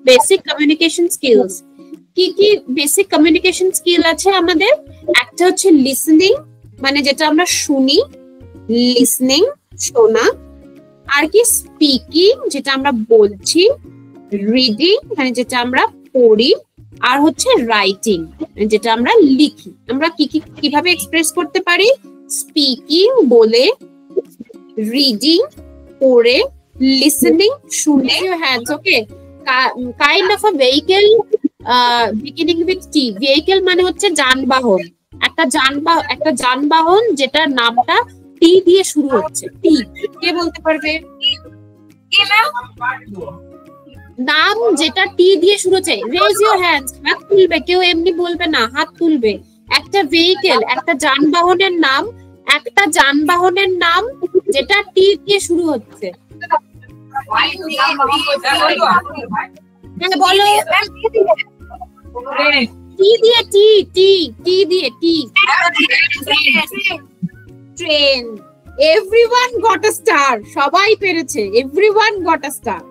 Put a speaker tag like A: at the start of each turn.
A: Basic communication skills. কি কি basic communication skill আছে আমাদের? একটা হচ্ছে লিসনিং, মানে যেটা আমরা শুনি, লিসনিং শোনা। আর কি স্পিকিং, যেটা আমরা বলছি, রিডিং মানে যেটা আমরা পড়ি, আর হচ্ছে রাইটিং যেটা আমরা লিখি। আমরা কি কি কিভাবে এক্সপ্রেস করতে পারি? স্পিকিং বলে, রিডিং পড়ে, লিসনিং শুনে। Hands okay. Kind of a vehicle beginning with T. Vehicle মানে হচ্ছে যানবাহন, একটা যানবাহন যেটার নামটা টি দিয়ে শুরু হচ্ছে। টি কে বলতে পারবে? নাম যেটা টি দিয়ে শুরু হচ্ছে, রেজ ইওর হ্যান্ডস। হাত তুলবে, কেউ এমনি বলবে না, হাত তুলবে। একটা ভেহিকেল, একটা যানবাহনের নাম, একটা যানবাহনের নাম যেটা টি দিয়ে শুরু হচ্ছে। হ্যাঁ বলো। টি দিয়ে, টি টি টি দিয়ে T. Train. Everyone got a star. সবাই পেরেছে, এভরিওয়ান গট আ স্টার।